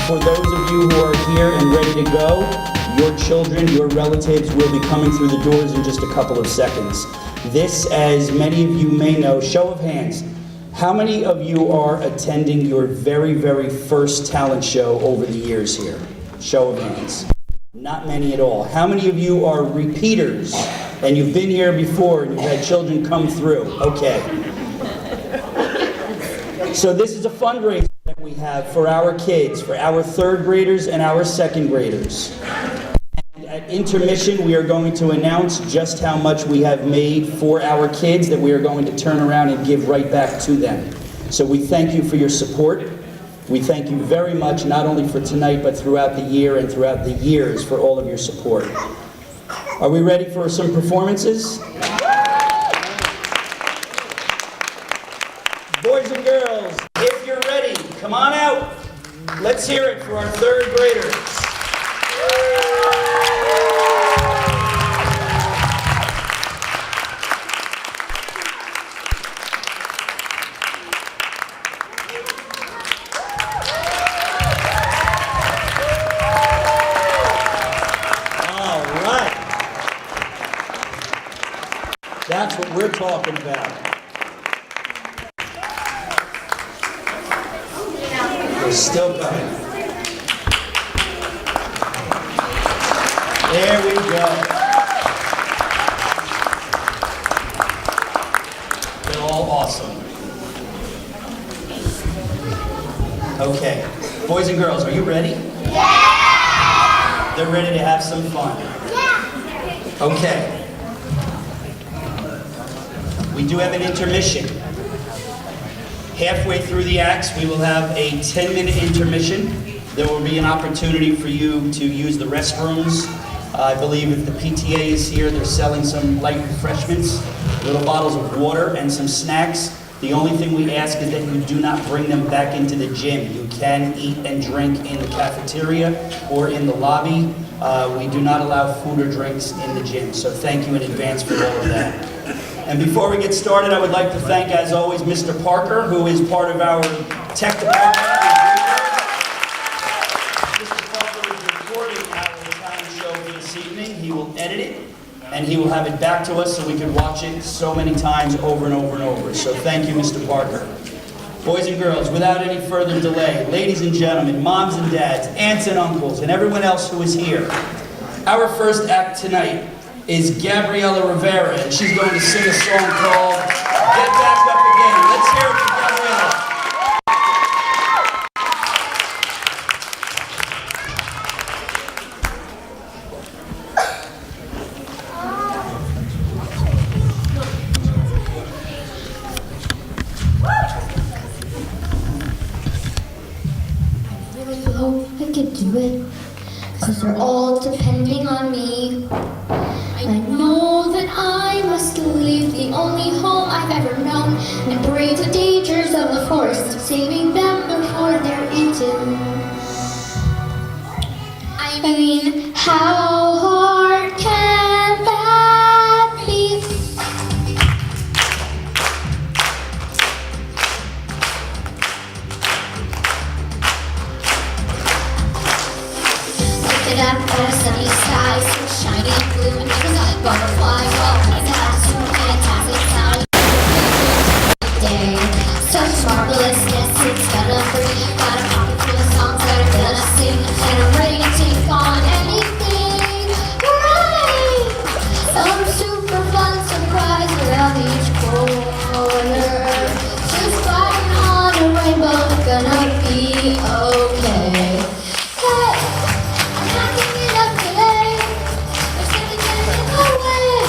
For those of you who are here and ready to go, your children, your relatives will be coming through the doors in just a couple of seconds. This, as many of you may know, show of hands, how many of you are attending your very, very first talent show over the years here? Show of hands. Not many at all. How many of you are repeaters and you've been here before and you've had children come through? Okay. So this is a fundraiser that we have for our kids, for our third graders and our second graders. And at intermission, we are going to announce just how much we have made for our kids that we are going to turn around and give right back to them. So we thank you for your support. We thank you very much, not only for tonight, but throughout the year and throughout the years for all of your support. Are we ready for some performances? Boys and girls, if you're ready, come on out. Let's hear it for our third graders. All right. That's what we're talking about. Still coming. There we go. They're all awesome. Okay. Boys and girls, are you ready? Yeah! They're ready to have some fun. Yeah! Okay. We do have an intermission. Halfway through the acts, we will have a 10-minute intermission. There will be an opportunity for you to use the restrooms. I believe if the PTA is here, they're selling some light refreshments, little bottles of water, and some snacks. The only thing we ask is that you do not bring them back into the gym. You can eat and drink in the cafeteria or in the lobby. We do not allow food or drinks in the gym, so thank you in advance for all of that. And before we get started, I would like to thank, as always, Mr. Parker, who is part of our tech department. Mr. Parker is recording our talent show for this evening. He will edit it, and he will have it back to us so we can watch it so many times over and over and over. So thank you, Mr. Parker. Boys and girls, without any further delay, ladies and gentlemen, moms and dads, aunts and uncles, and everyone else who is here, our first act tonight is Gabriella Rivera, and she's going to sing a song called Get Back Up Again. Let's hear it for Gabriella. I really hope I can do it, 'cause they're all depending on me. I know that I must leave the only home I've ever known and brave the dangers of the forest, saving them before they're eaten. I mean, how hard can that be? Looking up at a sunny sky, so shiny and blue, and it was like butterflies, all kinds of awesome, fantastic sound. Day, such marvelousness, it's gotta free. Got a pocket full of songs that I'm gonna sing, and I'm ready to take on anything. Hooray! Some super fun surprise around each corner. Just flying on a rainbow, gonna be okay. Hey! I'm not giving up today. There's nothing getting in my way.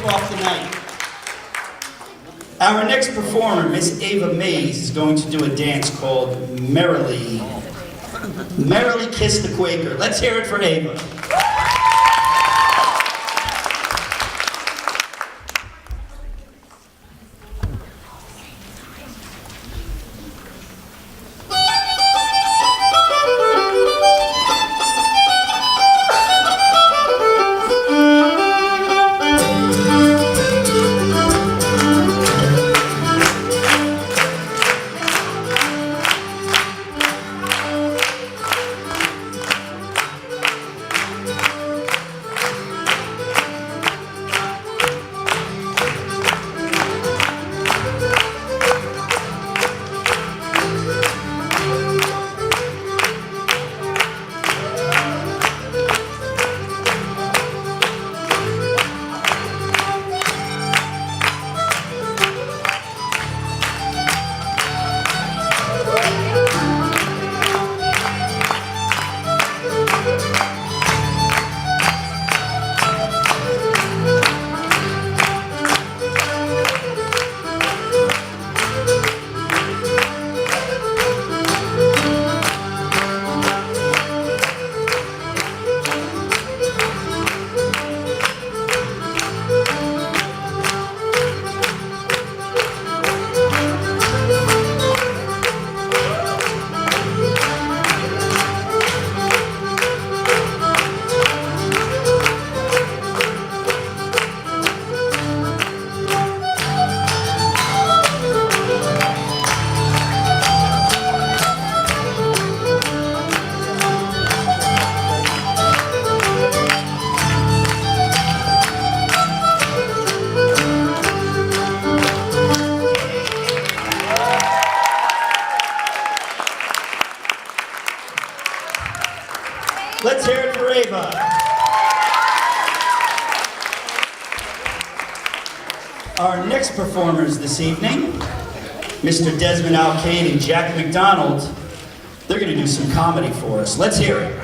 off the night. Our next performer, Miss Ava Mays, is going to do a dance called Merrily Kiss the Quaker. Let's hear it for Ava. Let's hear it for Ava. Our next performers this evening, Mr. Desmond Alcade and Jack McDonald, they're going to do some comedy for us. Let's hear it.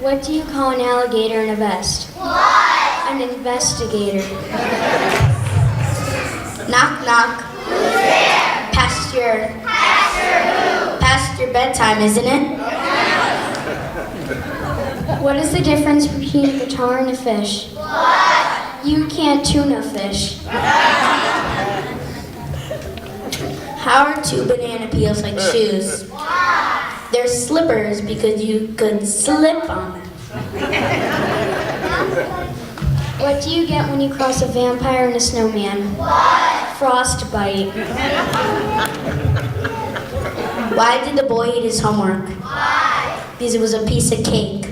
What do you call an alligator in a vest? What? An investigator. Knock, knock. Who's there? Past your Pastor past your bedtime, isn't it? who? What is the difference between a guitar and a fish? What? You can't tune a fish. How are two banana peels like shoes? Why? They're slippers because you could slip on them. What do you get when you cross a vampire and a snowman? What? Frostbite. Why did the boy eat his homework? Why? Because it was a piece of cake.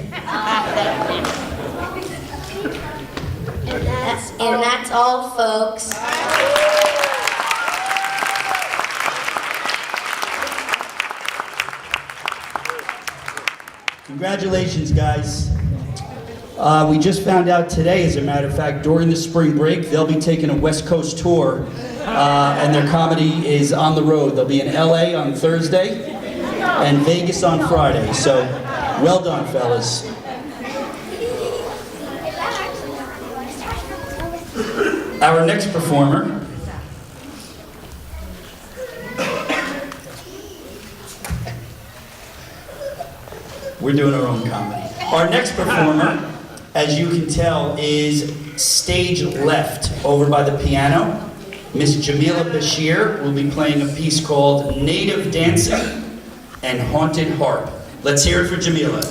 And that's all, folks. Congratulations, guys. We just found out today, as a matter of fact, during the spring break, they'll be taking a West Coast tour, and their comedy is on the road. They'll be in LA on Thursday and Vegas on Friday. So, well done, fellas. Our next performer, we're doing our own comedy. Our next performer, as you can tell, is stage left over by the piano. Miss Jamila Bashir will be playing a piece called Native Dancing and Haunted Harp. Let's hear it for Jamila.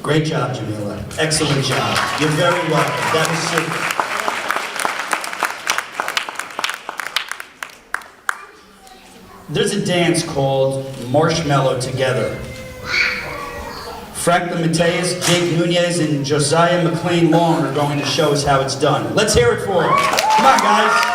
Great job, Jamila. Excellent job. You're very welcome. That was super. There's a dance called Marshmallow Together. Franklin Mateus, Jake Nunez, and Josiah McLean Long are going to show us how it's done. Let's hear it for them. Come on, guys.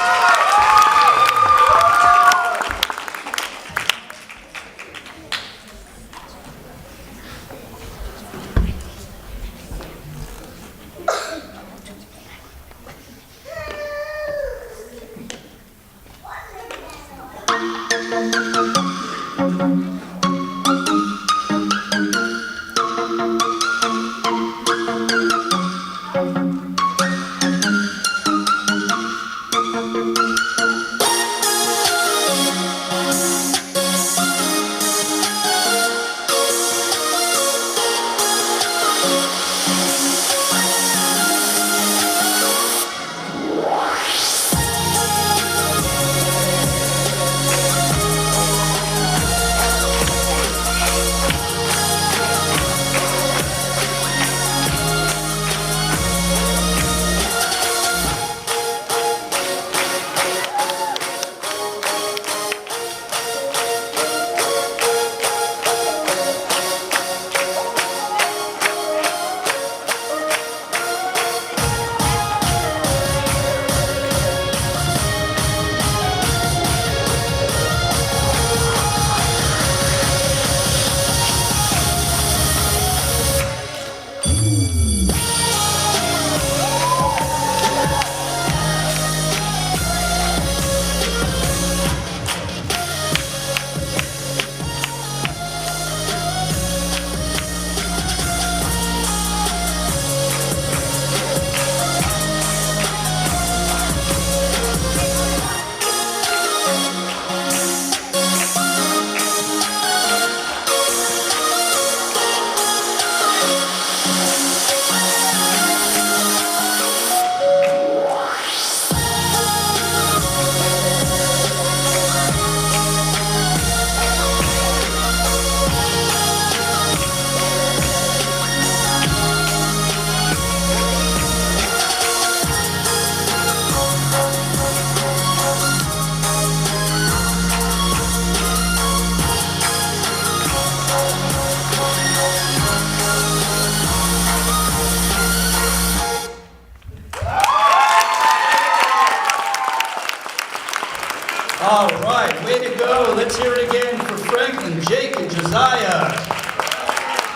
All right, way to go. Let's hear it again for Franklin, Jake, and Josiah.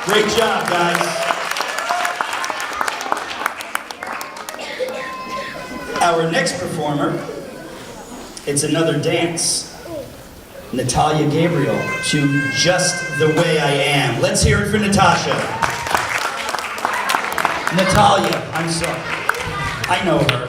Great job, guys. Our next performer, it's another dance. Natalia Gabriel to Just the Way I Am. Let's hear it for Natasha. Natalia, I'm sorry. I know her.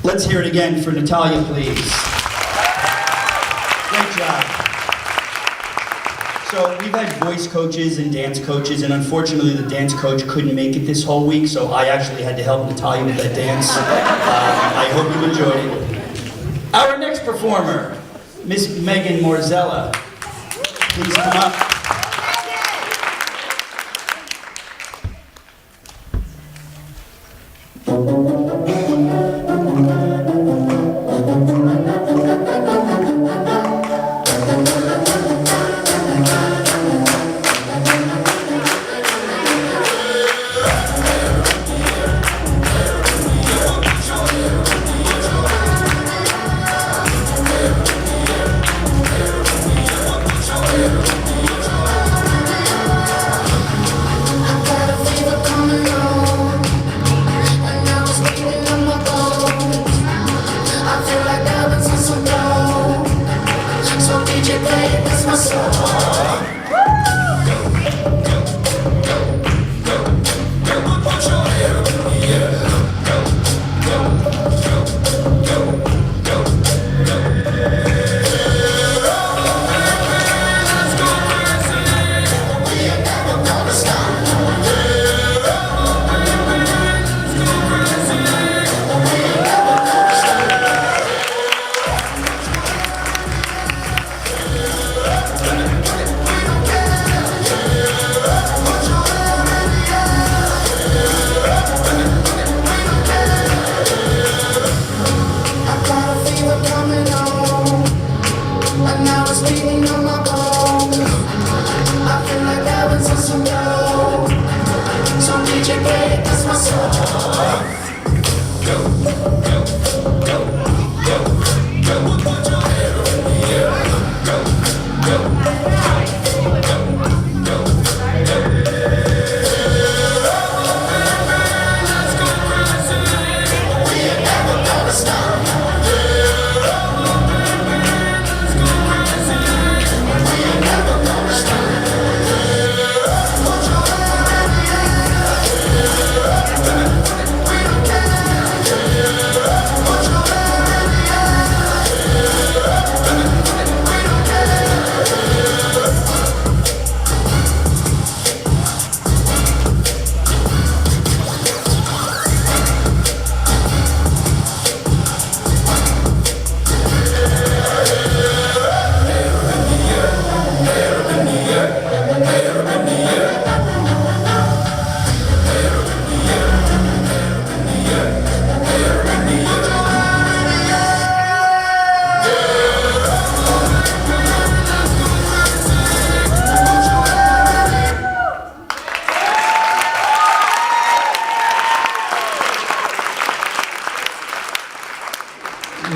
Let's hear it again for Natalia, please. Great job. So we've had voice coaches and dance coaches, and unfortunately the dance coach couldn't make it this whole week, so I actually had to help Natalia with that dance. I hope you enjoyed it. Our next performer, Miss Megan Morzella. Please come up.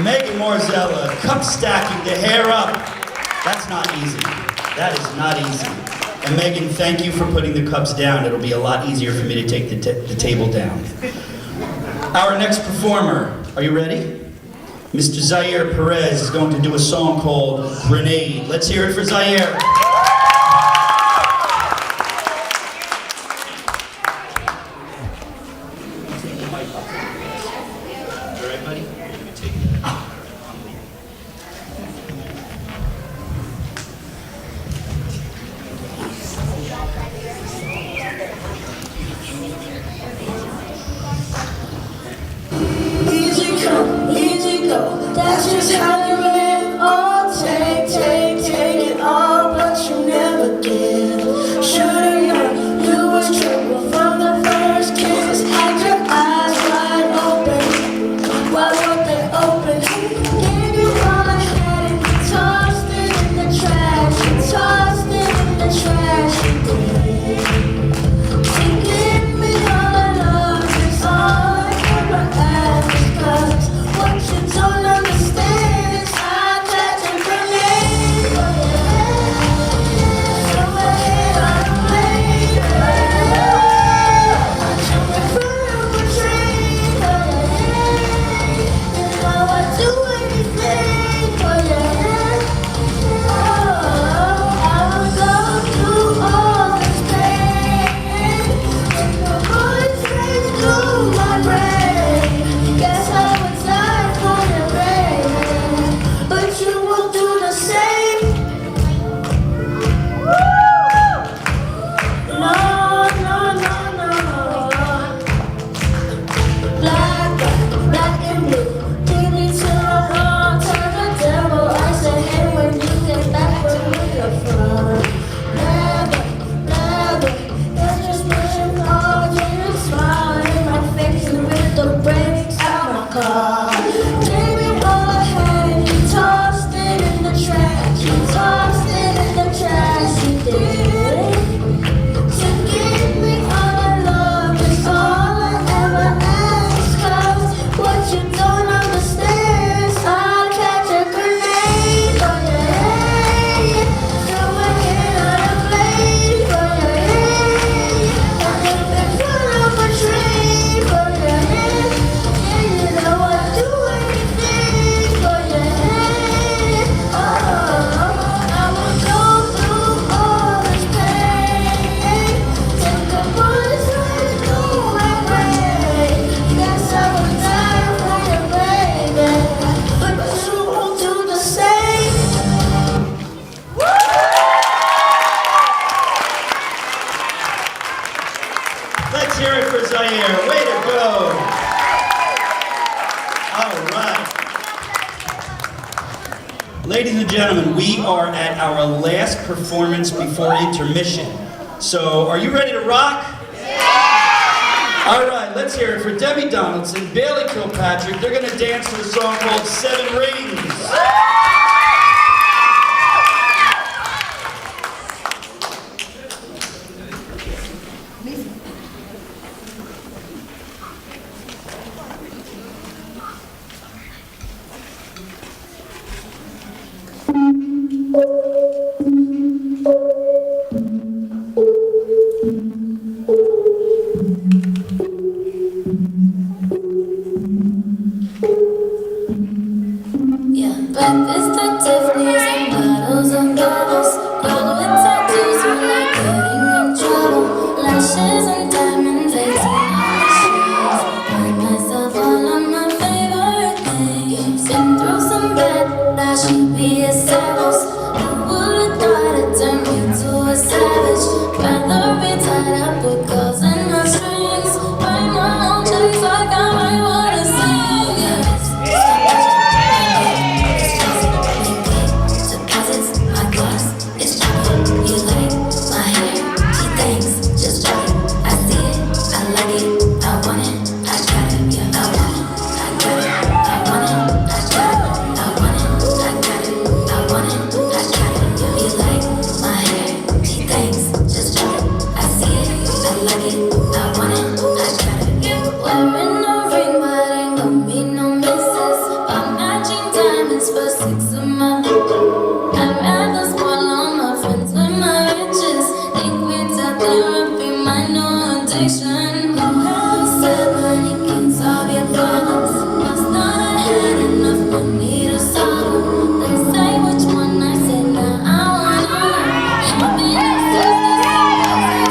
Megan Morzella, cup stacking, the hair up. That's not easy. That is not easy. And Megan, thank you for putting the cups down. It'll be a lot easier for me to take the table down. Our next performer, are you ready? Mr. Zaire Perez is going to do a song called Grenade. Let's hear it for Zaire. That's just how you live. Oh, take it all, but you never give. Should've known you was trouble from the first kiss. Had your eyes wide open, why weren't they open? me to the wrong, turn the devil. I said, hey, when you get back where you're from. Never, never, you're just pushing hard, you're smiling in my face and with the brakes out my car. Baby, all ahead, you tossed it in the trash, you tossed it in the trash, you did. To give me all my love is all I ever ask, 'cause what you don't understand is I'll catch a grenade for your head, throw a hit on a blade for your head, and if in front of a train for your head, yeah, you know I'd do anything for your head. Oh, I will go through all this pain, take a bullet right through my brain. Yes, I will die for you, baby, but you won't do the same. Let's hear it for Zaire. Way to go. All right. Ladies and gentlemen, we are at our last performance before intermission. So, are you ready to rock? All right, let's hear it for Debbie Donaldson, Bailey Kilpatrick. They're going to dance to a song called Seven Rings. Yeah, breakfast at Tiffany's and bottles and bottles. Girl with tattoos were like getting in trouble. Lashes and diamonds, 18 on the shoes. Buy myself all of my favorite things. Been through some bad, now she be a savage. Who would've thought it turned me to a savage? Rather be tied up with calls and no strings. Write my own checks like I might wanna sing. Deposits, my glass is chocolate. You like my hair? She thinks, just drop it. I see it, I like it, I want it, I got it, yeah, I want it, I got it, I want it, I got it, I want it, I got it, I want it, I got it, yeah. You like my hair? She thinks, just drop it. I see it, I like it, I want it, I got it, yeah. Wearing a ring, but ain't gon' be no misses. I'm matching diamonds for 6 of my. I'd rather spoil all my friends with my riches. Think without therapy, my new addiction. Who said money can solve your problems? Must not have had enough money to solve them. They say which one I said, now I wanna learn. I've been obsessed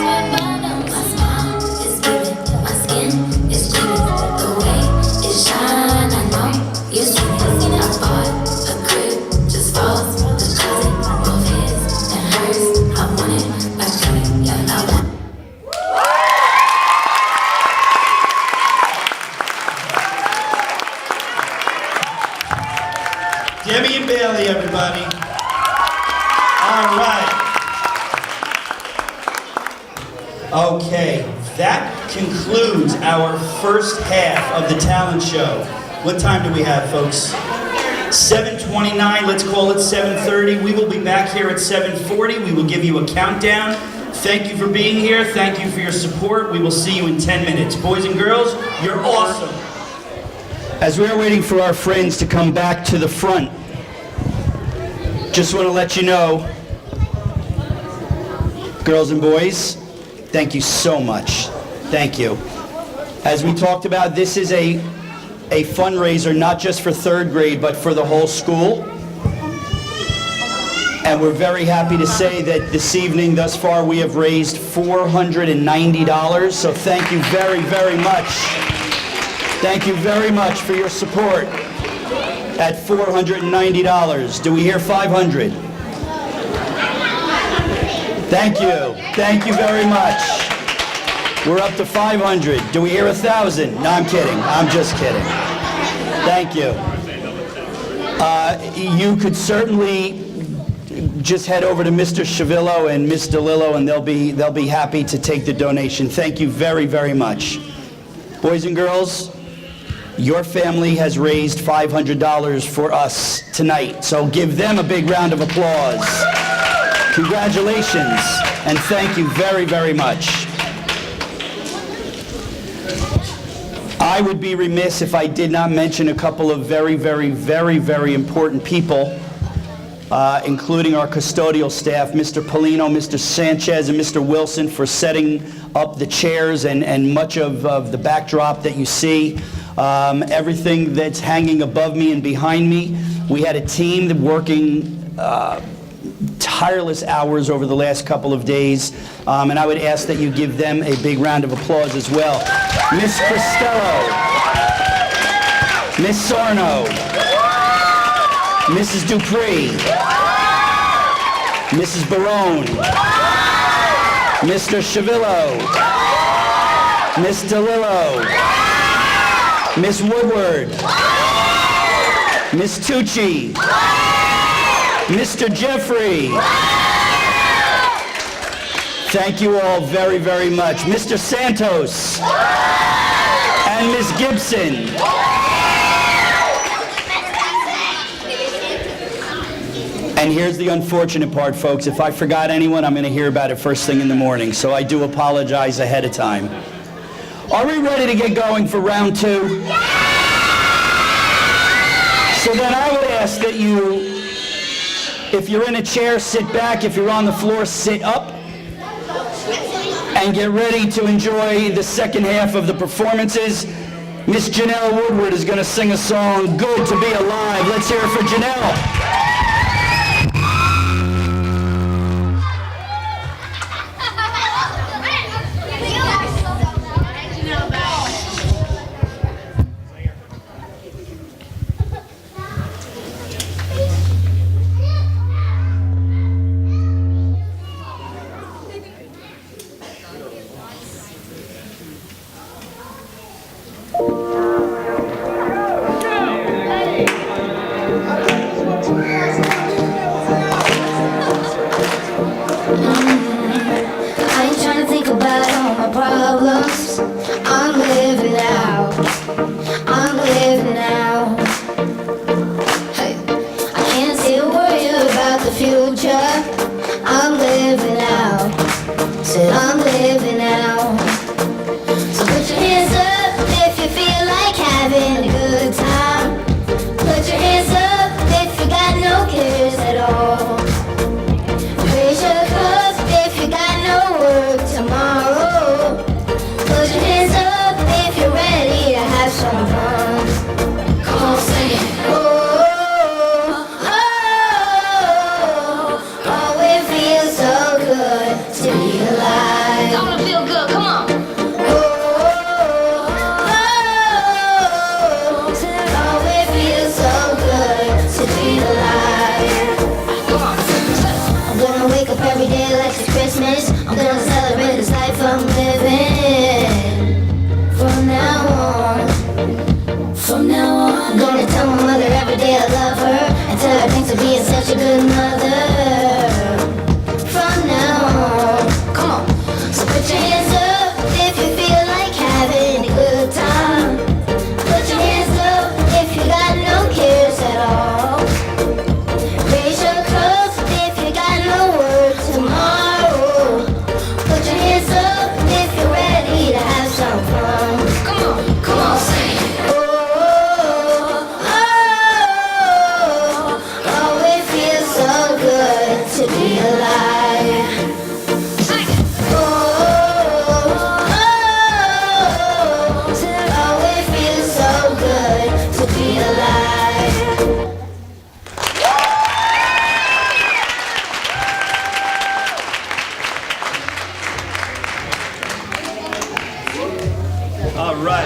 with bottom. My smile is giving, my skin is giving. The way it shine, I know you see it. I bought a crib, just falls. Both his and hers, I want it, I got it, yeah, I want it. Debbie and Bailey, everybody. All right. Okay, that concludes our first half of the talent show. What time do we have, folks? 7:29, let's call it 7:30. We will be back here at 7:40. We will give you a countdown. Thank you for being here. Thank you for your support. We will see you in 10 minutes. Boys and girls, you're awesome. As we are waiting for our friends to come back to the front, just want to let you know, girls and boys, thank you so much. Thank you. As we talked about, this is a fundraiser not just for third grade, but for the whole school. And we're very happy to say that this evening, thus far, we have raised $490. So thank you very, very much. Thank you very much for your support at $490. Do we hear 500? Thank you. Thank you very much. We're up to 500. Do we hear 1,000? No, I'm kidding. I'm just kidding. Thank you. You could certainly just head over to Mr. Chavillo and Miss DeLillo, and they'll be happy to take the donation. Thank you very, very much. Boys and girls, your family has raised $500 for us tonight, so give them a big round of applause. Congratulations, and thank you very, very much. I would be remiss if I did not mention a couple of very, very, very, very important people, including our custodial staff, Mr. Polino, Mr. Sanchez, and Mr. Wilson, for setting up the chairs and much of the backdrop that you see. Everything that's hanging above me and behind me. We had a team working tireless hours over the last couple of days, and I would ask that you give them a big round of applause as well. Miss Costello, Miss Sarno, Mrs. Dupree, Mrs. Barone, Mr. Chavillo, Miss DeLillo, Miss Woodward, Miss Tucci, Mr. Jeffrey. Thank you all very, very much. Mr. Santos and Miss Gibson. And here's the unfortunate part, folks. If I forgot anyone, I'm going to hear about it first thing in the morning, so I do apologize ahead of time. Are we ready to get going for round two? So then I would ask that you, if you're in a chair, sit back. If you're on the floor, sit up. And get ready to enjoy the second half of the performances. Miss Janelle Woodward is going to sing a song, Good to Be Alive. Let's hear it for Janelle.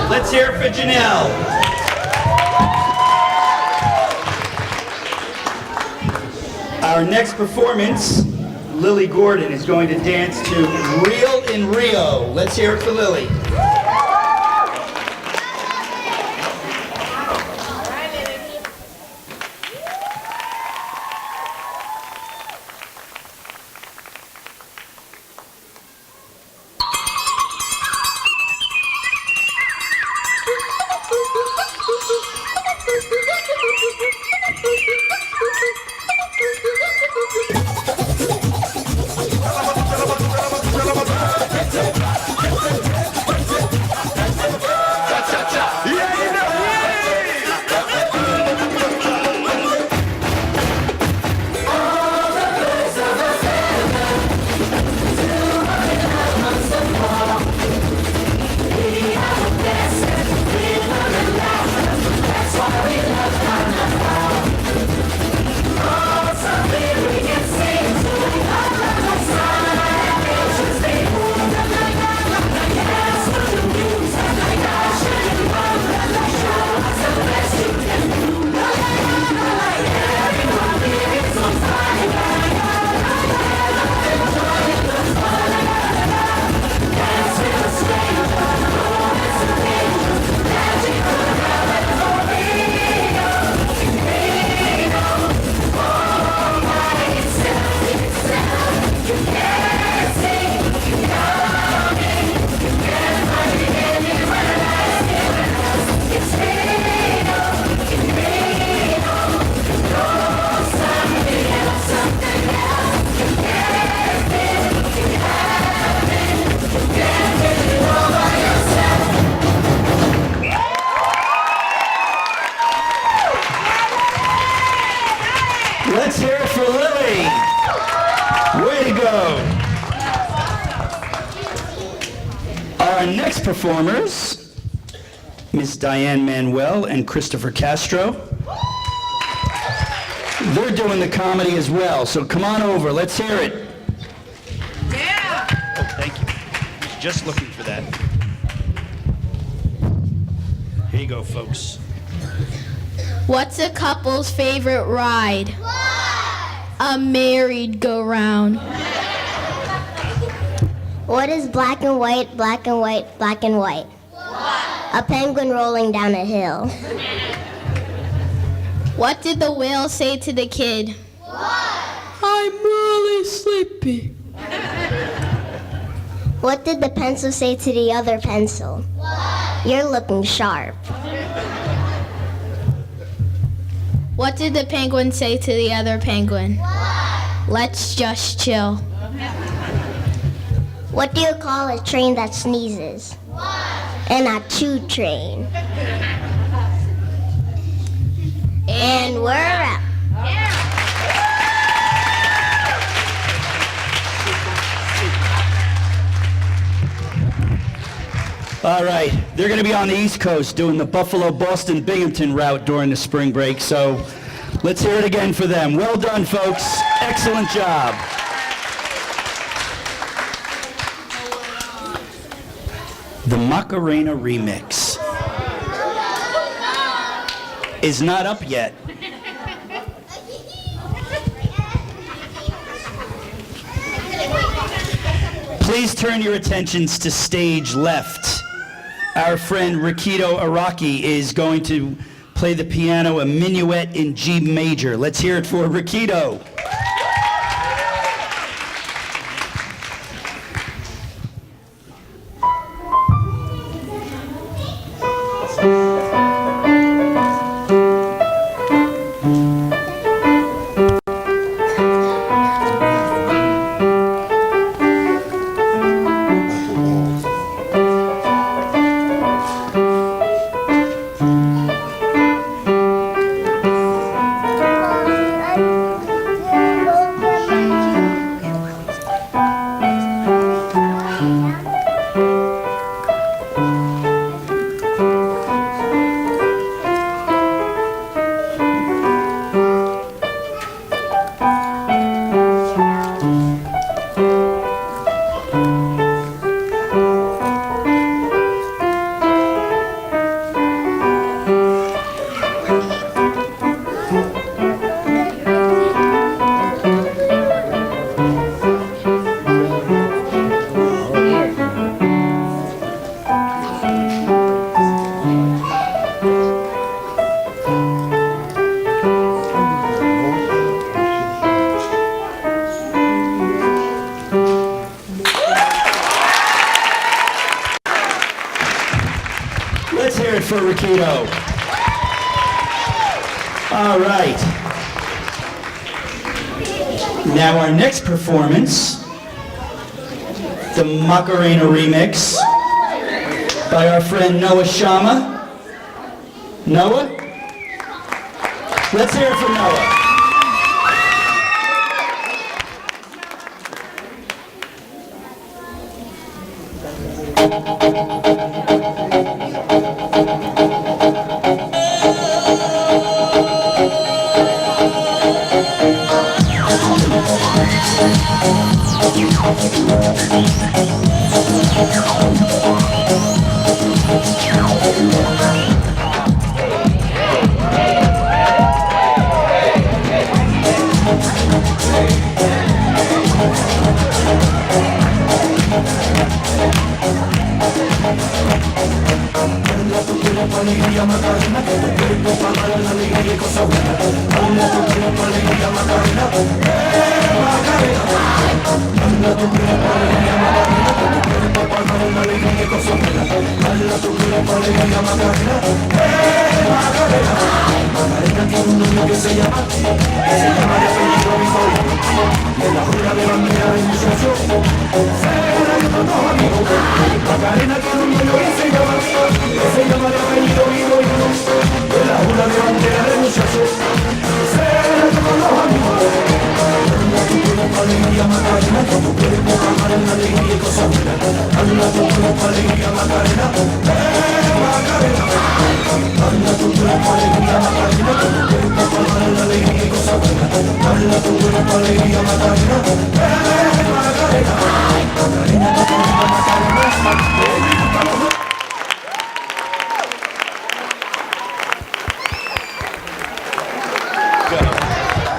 Let's hear it for Janelle. Our next performance, Lily Gordon is going to dance to Real in Rio. Let's hear it for Lily. Way to go. Our next performers, Miss Diane Manuel and Christopher Castro. They're doing the comedy as well, so come on over. Let's hear it. Yeah! Oh, thank you. I was just looking for that. Here you go, folks. What's a couple's favorite ride? What? A merry-go-round. What is black and white, black and white, black and white? What? A penguin rolling down a hill. What did the whale say to the kid? What? I'm really sleepy. What did the pencil say to the other pencil? What? You're looking sharp. What did the penguin say to the other penguin? What? Let's just chill. What do you call a train that sneezes? What? An achoo train. And we're up. All right, they're going to be on the East Coast doing the Buffalo-Boston-Binghamton route during the spring break, so let's hear it again for them. Well done, folks. Excellent job. The Macarena remix is not up yet. Please turn your attentions to stage left. Our friend Rikito Araki is going to play the piano a minuet in G major. Let's hear it for Rikito. Let's hear it for Rikito. All right. Now our next performance, the Macarena remix by our friend Noah Shama. Noah? Let's hear it for Noah. Macarena,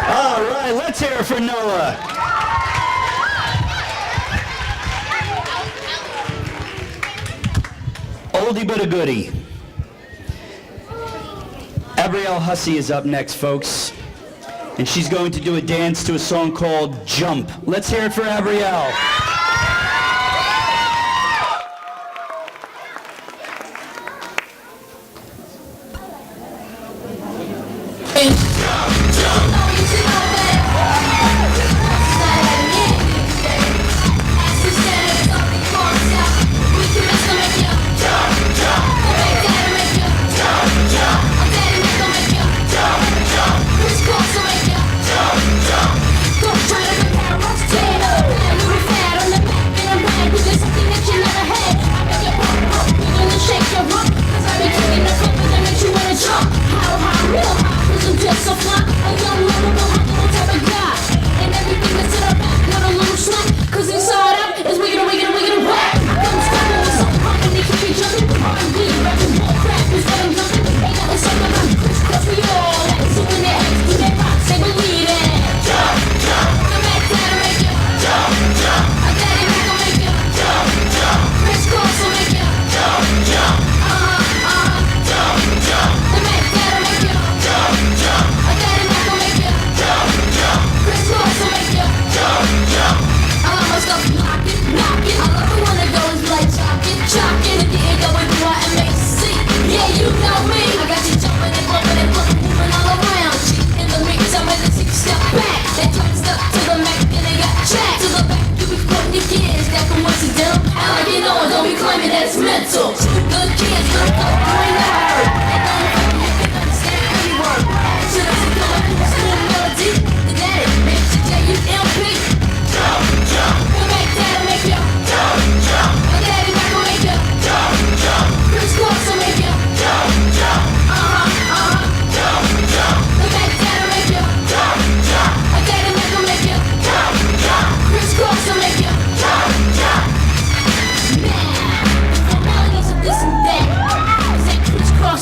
All right, let's hear it for Noah. Oldie but a goodie. Abrielle Hussey is up next, folks. And she's going to do a dance to a song called Jump. Let's hear it for Abrielle.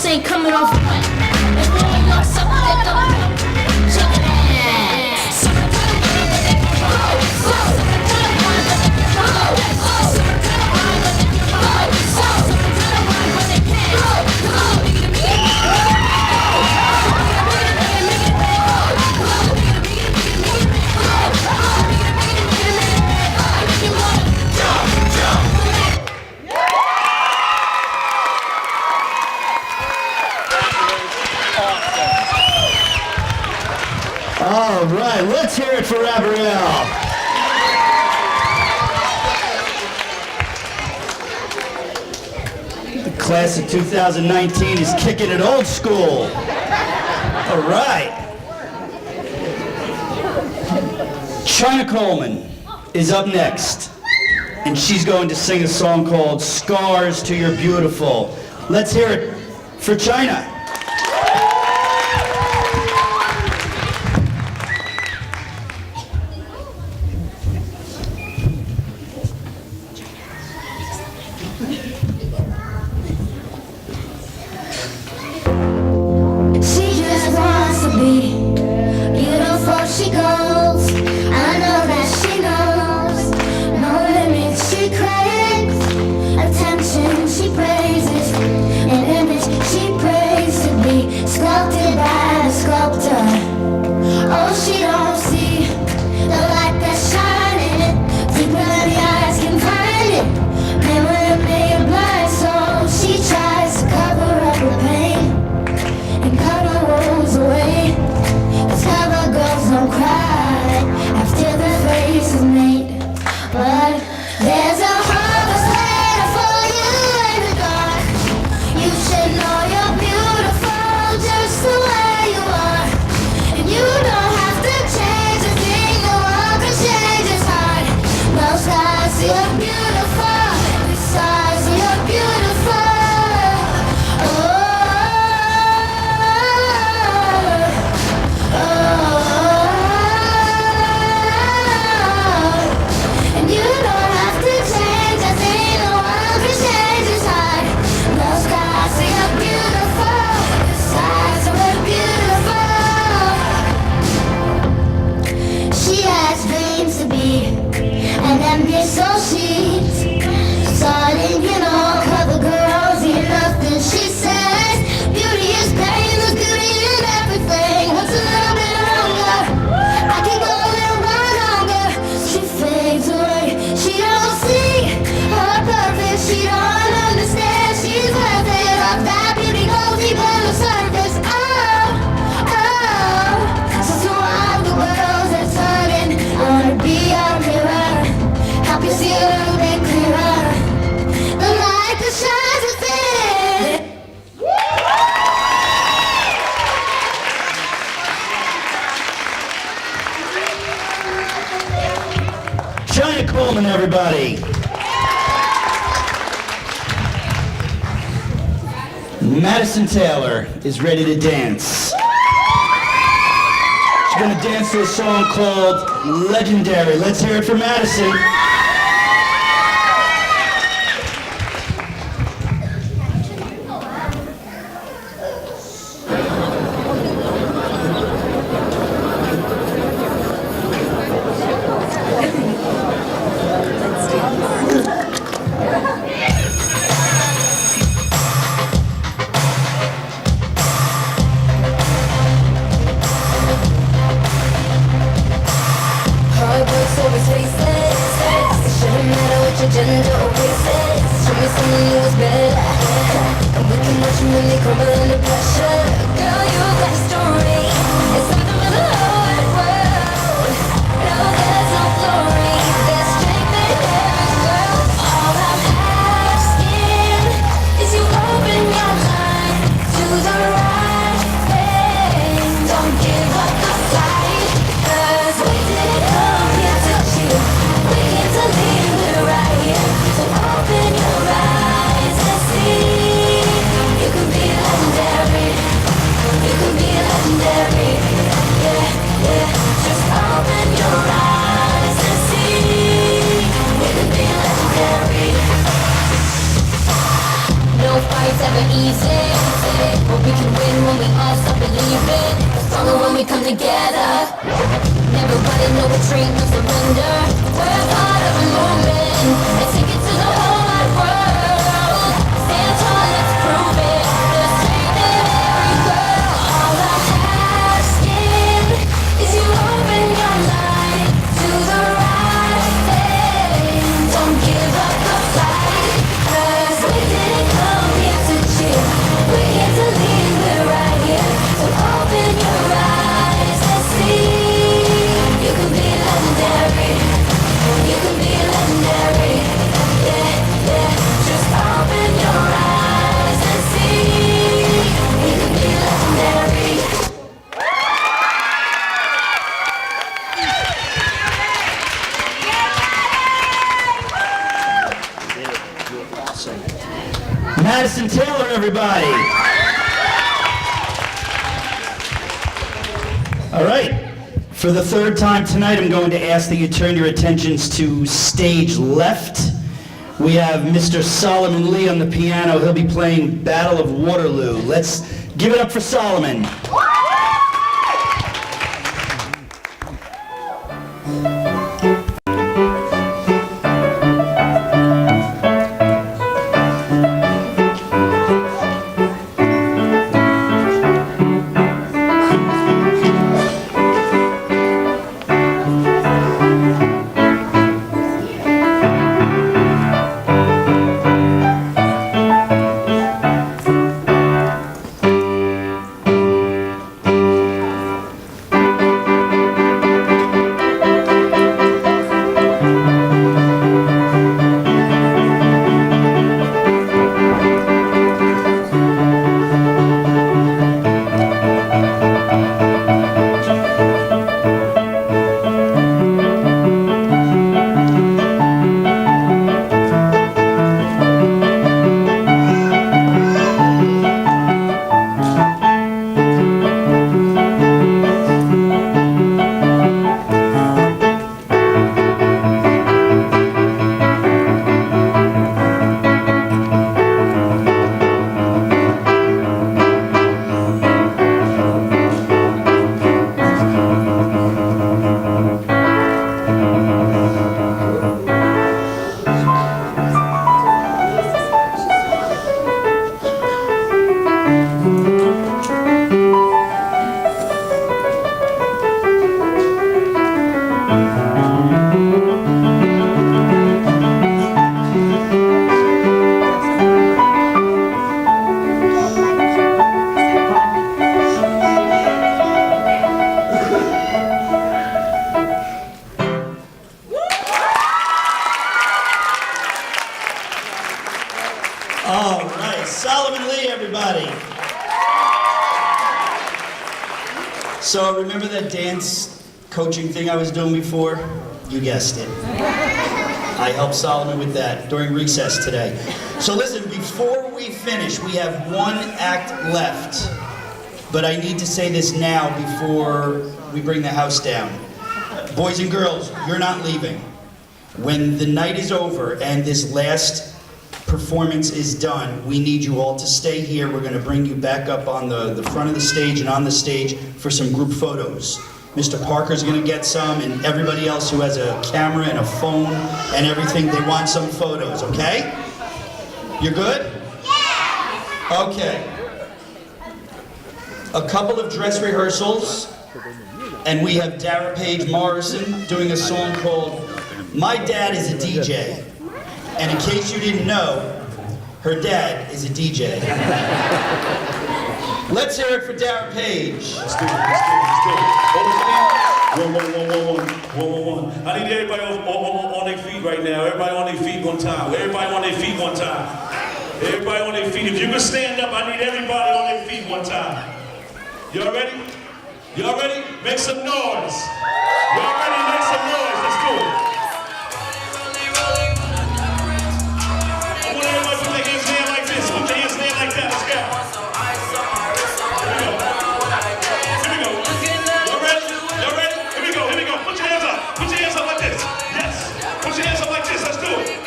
Ain't coming off wet. If you ain't got something that don't know, check it out. All right, let's hear it for Abrielle. The class of 2019 is kicking it old school. All right. China Coleman is up next, and she's going to sing a song called Scars to Your Beautiful. Let's hear it for China. She just wants to be beautiful, she goes. I know that she knows. No limits, she craves. Attention, she praises. An image, she praises. Hannah Coleman, everybody. Madison Taylor is ready to dance. She's gonna dance to a song called Legendary. Let's hear it for Madison. Hard work's always tasteless. Shouldn't matter what your gender or race is. Show me someone who is better. And we can watch them when they crumble under pressure. Girl, you got a story. It's something with the whole wide world. No, there's no glory. There's strength in every girl. All I'm asking is you open your mind to the right thing. Don't give up the fight. 'Cause we didn't come here to cheat. We came to leave it right here. So open your eyes and see. You can be legendary. You can be legendary. Yeah, yeah. Just open your eyes and see. You can be legendary. No fight's ever easy, but we can win when we all start believing. Stronger when we come together. Never running, no retreat, no surrender. We're a part of a movement. Let's take it to the whole wide world. Stand tall, let's prove it. There's strength in every girl. All I'm asking is you open your mind to the right thing. Don't give up the fight. 'Cause we didn't come here to cheat. We're here to leave it right here. So open your eyes and see. You can be legendary. You can be legendary. Yeah, yeah. Just open your eyes and see. You can be legendary. Madison Taylor, everybody. All right. For the third time tonight, I'm going to ask that you turn your attentions to stage left. We have Mr. Solomon Lee on the piano. He'll be playing Battle of Waterloo. Let's give it up for Solomon. All right, Solomon Lee, everybody. So remember that dance coaching thing I was doing before? You guessed it. I helped Solomon with that during recess today. So listen, before we finish, we have one act left. But I need to say this now before we bring the house down. Boys and girls, you're not leaving. When the night is over and this last performance is done, we need you all to stay here. We're going to bring you back up on the front of the stage and on the stage for some group photos. Mr. Parker's going to get some, and everybody else who has a camera and a phone and everything, they want some photos, okay? You're good? Yeah! Okay. A couple of dress rehearsals, and we have Dara Page Morrison doing a song called My Dad is a DJ. And in case you didn't know, her dad is a DJ. Let's hear it for Dara Page. Let's do it. What was your name? One. I need everybody on their feet right now. Everybody on their feet one time. Everybody on their feet one time. Everybody on their feet. If you can stand up, I need everybody on their feet one time. Y'all ready? Y'all ready? Make some noise. Y'all ready? Make some noise. Let's do it. I want everybody to put their hands down like this. Put your hands down like that. Let's go. Here we go. Y'all ready? Y'all ready? Here we go. Here we go. Put your hands up. Put your hands up like this. Yes. Put your hands up like this. Let's do it.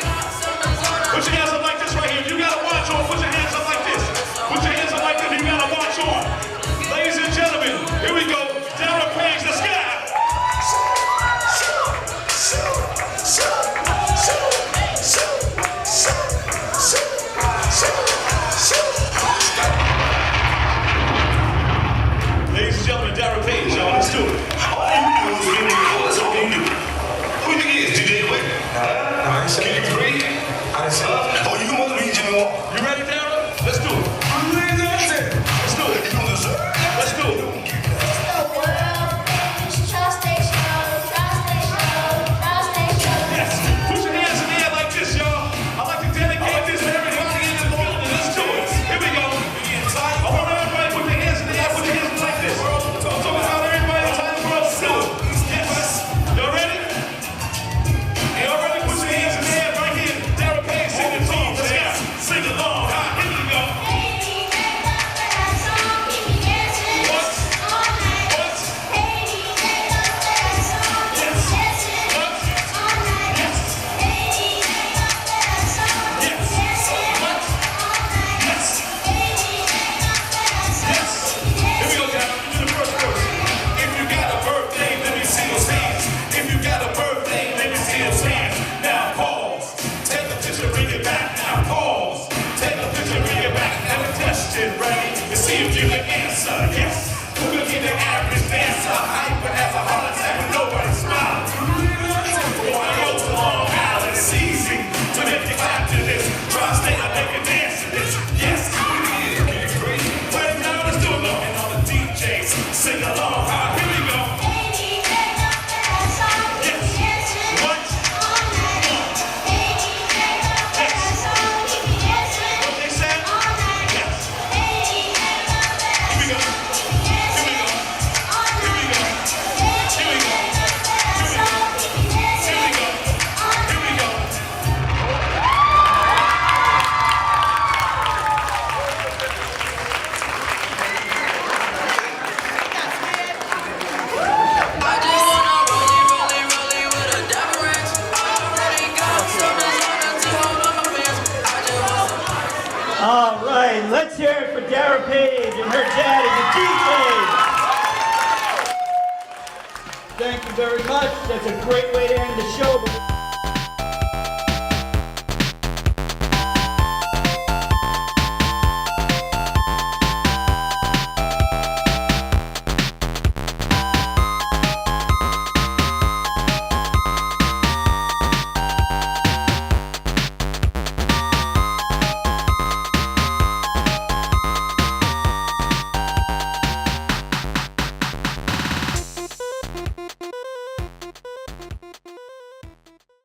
Put your hands up like this right here. You got a watch on. Put your hands up like this. Put your hands up like this. You got a watch on. Ladies and gentlemen, here we go. Dara Page, the sky. Ladies and gentlemen, Dara Page, y'all, let's do it. Who you think he is? DJ Quick? King 3? Oh, you must be Jimmy Wall. You ready, Dara? Let's do it. Let's do it. Let's do it. Yes. Put your hands in the air like this, y'all. I'd like to dedicate this to everybody in the building. Let's do it. Here we go. I want everybody to put their hands in the air. Put your hands like this. I'm talking about everybody in the time for us to do it. Yes. Y'all ready? Y'all ready? Put your hands in the air right here. Dara Page, sing the song. Let's go. Sing along. Here we go. Ready to see if you can answer. Yes, who can get the average dancer? Hyper as a heart attack when nobody smiles. Boy, I go to Long Island, it's easy to make you clap to this. Tri-state, I make a dance to this. Yes, well, now let's do it. And all the DJs sing along. Here we go. All right, let's hear it for Dara Page, and her dad is a DJ. Thank you very much. That's a great way to end the show.